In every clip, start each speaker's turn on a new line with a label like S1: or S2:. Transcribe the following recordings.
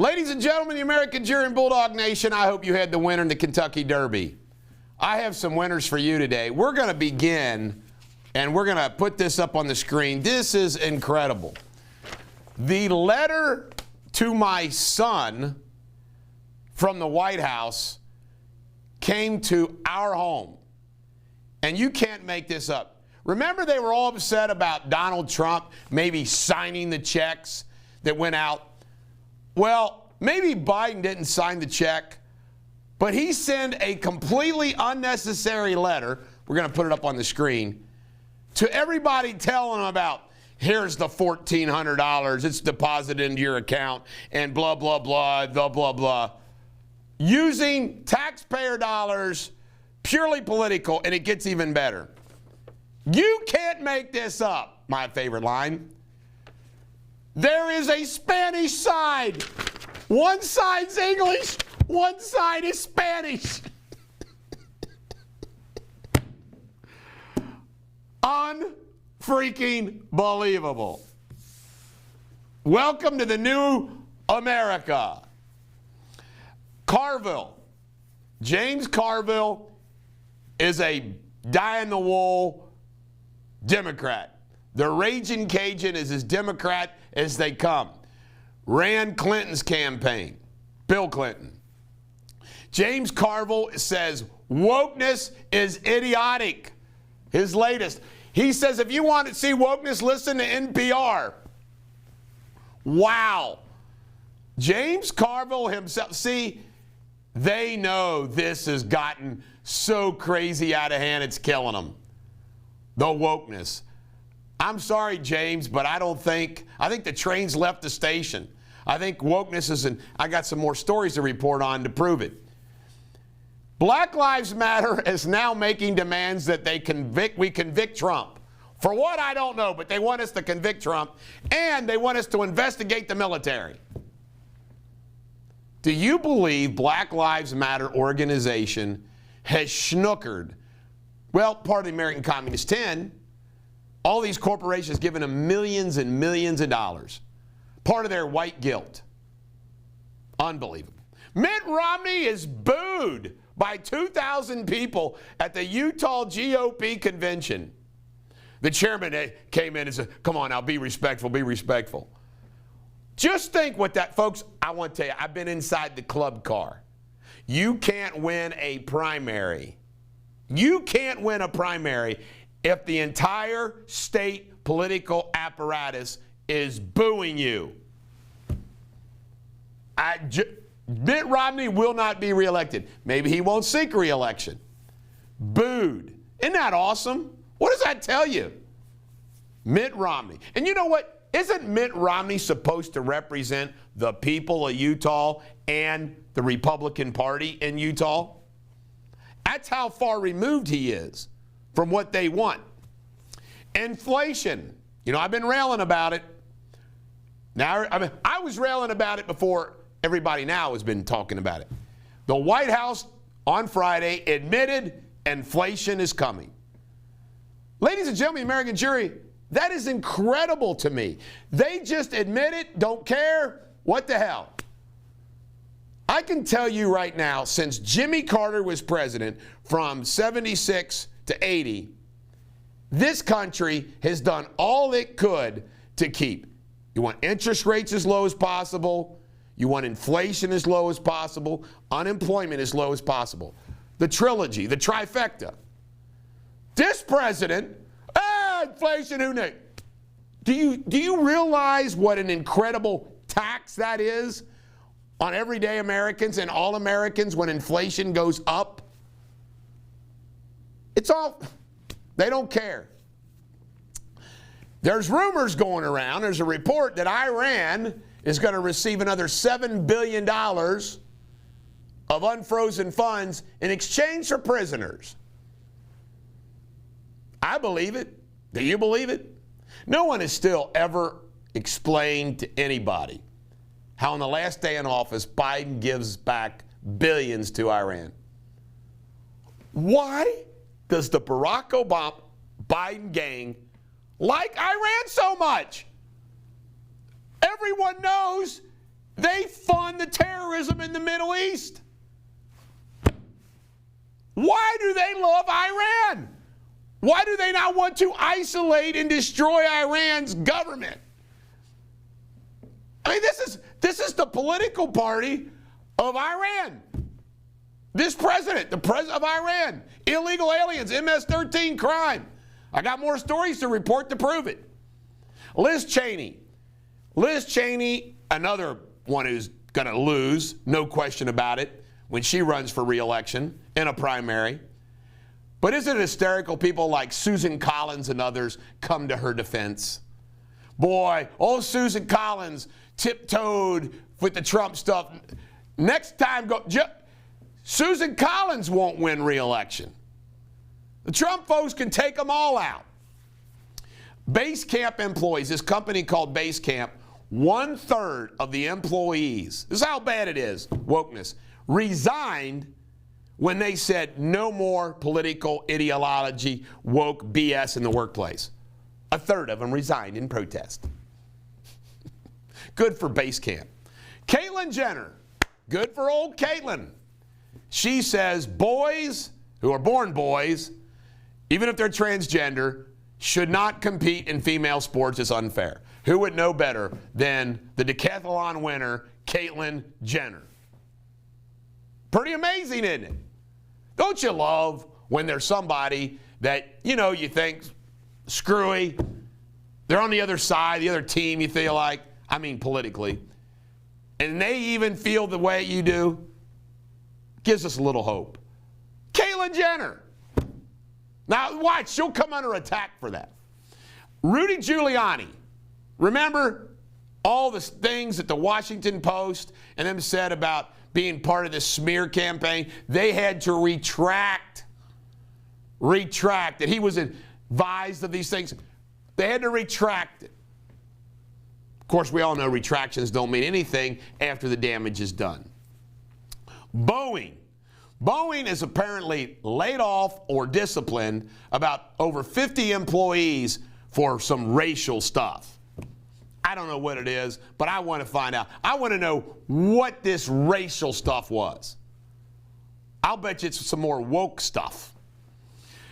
S1: Ladies and gentlemen, the American jury and Bulldog Nation, I hope you had the winner in the Kentucky Derby. I have some winners for you today. We're going to begin, and we're going to put this up on the screen. This is incredible. The letter to my son from the White House came to our home. And you can't make this up. Remember, they were all upset about Donald Trump maybe signing the checks that went out. Well, maybe Biden didn't sign the check, but he sent a completely unnecessary letter, we're going to put it up on the screen, to everybody telling them about, here's the $1,400, it's deposited into your account, and blah, blah, blah, blah, blah, blah. Using taxpayer dollars, purely political, and it gets even better. You can't make this up, my favorite line. There is a Spanish side. One side's English, one side is Spanish. Unfreaking believable. Welcome to the new America. Carville. James Carville is a dyed-in-the-wool Democrat. The Raging Cajun is as Democrat as they come. Ran Clinton's campaign, Bill Clinton. James Carville says wokeness is idiotic. His latest. He says if you want to see wokeness, listen to NPR. Wow. James Carville himself. See, they know this has gotten so crazy out of hand, it's killing them. The wokeness. I'm sorry, James, but I think the train's left the station. I think wokeness is I got some more stories to report on to prove it. Black Lives Matter is now making demands that we convict Trump. For what, I don't know, but they want us to convict Trump, and they want us to investigate the military. Do you believe Black Lives Matter organization has snookered, well, part of the American Communist 10, all these corporations giving them millions and millions of dollars. Part of their white guilt. Unbelievable. Mitt Romney is booed by 2,000 people at the Utah GOP convention. The chairman came in and said, come on now, be respectful, be respectful. Just think what that, folks, I want to tell you, I've been inside the club car. You can't win a primary. You can't win a primary if the entire state political apparatus is booing you. Mitt Romney will not be reelected. Maybe he won't seek reelection. Booed. Isn't that awesome? What does that tell you? Mitt Romney. And you know what? Isn't Mitt Romney supposed to represent the people of Utah and the Republican Party in Utah? That's how far removed he is from what they want. Inflation. You know, I've been railing about it. Now, I was railing about it before everybody now has been talking about it. The White House on Friday admitted inflation is coming. Ladies and gentlemen, the American jury, that is incredible to me. They just admit it, don't care. What the hell? I can tell you right now, since Jimmy Carter was president from 76 to 80, this country has done all it could to keep. You want interest rates as low as possible. You want inflation as low as possible. Unemployment as low as possible. The trilogy, the trifecta. This president, inflation, who knew? Do you realize what an incredible tax that is on everyday Americans and all Americans when inflation goes up? It's all, they don't care. There's rumors going around, there's a report that Iran is going to receive another $7 billion of unfrozen funds in exchange for prisoners. I believe it. Do you believe it? No one has still ever explained to anybody how on the last day in office Biden gives back billions to Iran. Why does the Barack Obama Biden gang like Iran so much? Everyone knows They fund the terrorism in the Middle East. Why do they love Iran? Why do they not want to isolate and destroy Iran's government? I mean, this is the political party of Iran. This president, the president of Iran, illegal aliens, MS-13 crime. I got more stories to report to prove it. Liz Cheney. Liz Cheney, another one who's going to lose, no question about it, when she runs for re-election in a primary. But isn't it hysterical people like Susan Collins and others come to her defense? Boy, old Susan Collins tiptoed with the Trump stuff. Next time, Susan Collins won't win re-election. The Trump folks can take them all out. Basecamp employees, this company called Basecamp, 1/3 of the employees, this is how bad it is, wokeness, resigned when they said no more political ideology, woke BS in the workplace. 1/3 of them resigned in protest. Good for Basecamp. Caitlyn Jenner, good for old Caitlyn. She says boys who are born boys, even if they're transgender, should not compete in female sports. Is unfair. Who would know better than the decathlon winner, Caitlyn Jenner? Pretty amazing, isn't it? Don't you love when there's somebody that, you think screwy, they're on the other side, the other team you feel like, I mean politically, and they even feel the way you do? Gives us a little hope. Caitlyn Jenner. Now watch, she'll come under attack for that. Rudy Giuliani. Remember all the things that the Washington Post and them said about being part of this smear campaign? They had to retract that he was advised of these things. They had to retract it. Of course, we all know retractions don't mean anything after the damage is done. Boeing. Boeing is apparently laid off or disciplined about over 50 employees for some racial stuff. I don't know what it is, but I want to find out. I want to know what this racial stuff was. I'll bet you it's some more woke stuff.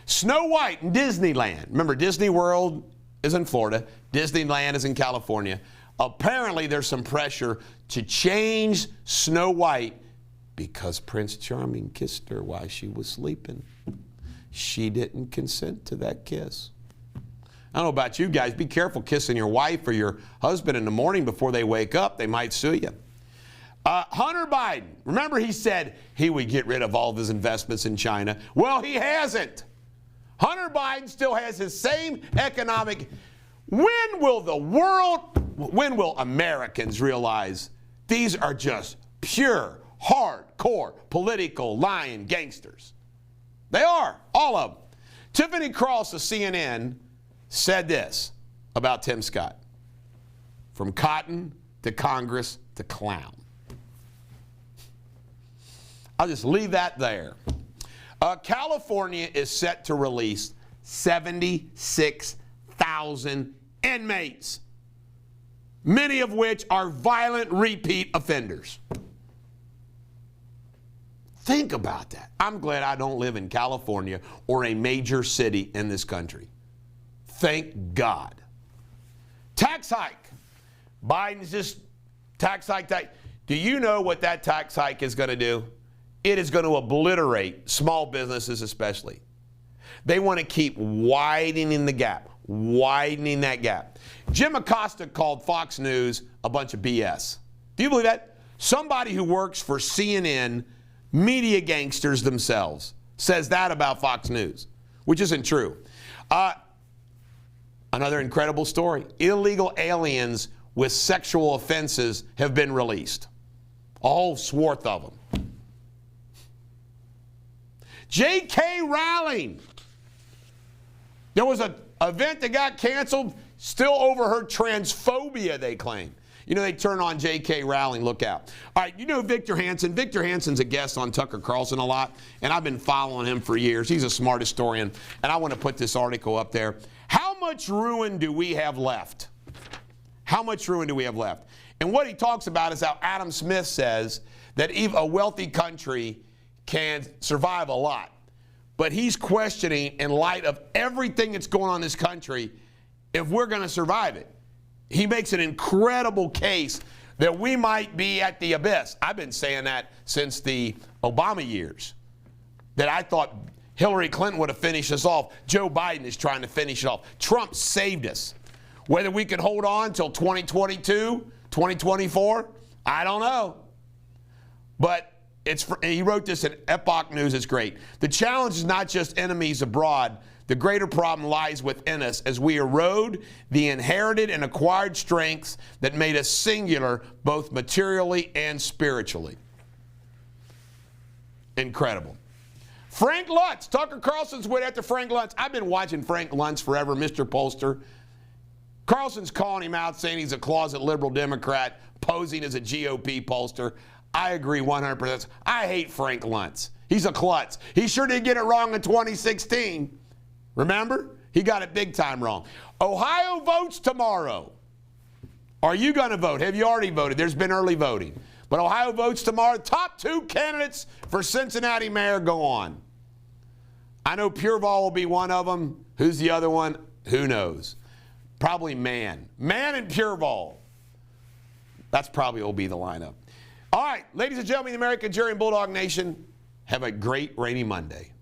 S1: Snow White in Disneyland. Remember, Disney World is in Florida. Disneyland is in California. Apparently, there's some pressure to change Snow White because Prince Charming kissed her while she was sleeping. She didn't consent to that kiss. I don't know about you guys. Be careful kissing your wife or your husband in the morning before they wake up. They might sue you. Hunter Biden. Remember he said he would get rid of all of his investments in China. Well, he hasn't. Hunter Biden still has his same economic. When will Americans realize these are just pure, hardcore, political lying gangsters? They are, all of them. Tiffany Cross of CNN said this about Tim Scott. From cotton to Congress to clown. I'll just leave that there. California is set to release 76,000 inmates, many of which are violent repeat offenders. Think about that. I'm glad I don't live in California or a major city in this country. Thank God. Tax hike. Biden's just tax hike. Do you know what that tax hike is going to do? It is going to obliterate small businesses especially. They want to keep widening the gap, widening that gap. Jim Acosta called Fox News a bunch of BS. Do you believe that? Somebody who works for CNN, media gangsters themselves, says that about Fox News, which isn't true. Another incredible story. Illegal aliens with sexual offenses have been released. A whole swath of them. J.K. Rowling. There was an event that got canceled, still over her transphobia, they claim. You know, they turn on J.K. Rowling, look out. All right, you know Victor Hanson. Victor Hanson's a guest on Tucker Carlson a lot, and I've been following him for years. He's a smart historian, and I want to put this article up there. How much ruin do we have left? How much ruin do we have left? And what he talks about is how Adam Smith says that even a wealthy country can survive a lot. But he's questioning, in light of everything that's going on in this country, if we're going to survive it. He makes an incredible case that we might be at the abyss. I've been saying that since the Obama years, that I thought Hillary Clinton would have finished us off. Joe Biden is trying to finish it off. Trump saved us. Whether we can hold on till 2022, 2024, I don't know. But he wrote this in Epoch News. It's great. The challenge is not just enemies abroad. The greater problem lies within us as we erode the inherited and acquired strengths that made us singular both materially and spiritually. Incredible. Frank Luntz. Tucker Carlson's went after Frank Luntz. I've been watching Frank Luntz forever, Mr. Pollster. Carlson's calling him out, saying he's a closet liberal Democrat, posing as a GOP pollster. I agree 100%. I hate Frank Luntz. He's a klutz. He sure did get it wrong in 2016. Remember? He got it big time wrong. Ohio votes tomorrow. Are you going to vote? Have you already voted? There's been early voting. But Ohio votes tomorrow. Top 2 candidates for Cincinnati mayor go on. I know Pureval will be one of them. Who's the other one? Who knows? Probably Mann. Mann and Pureval. That's probably will be the lineup. All right, ladies and gentlemen, the American Jury and Bulldog Nation, have a great rainy Monday.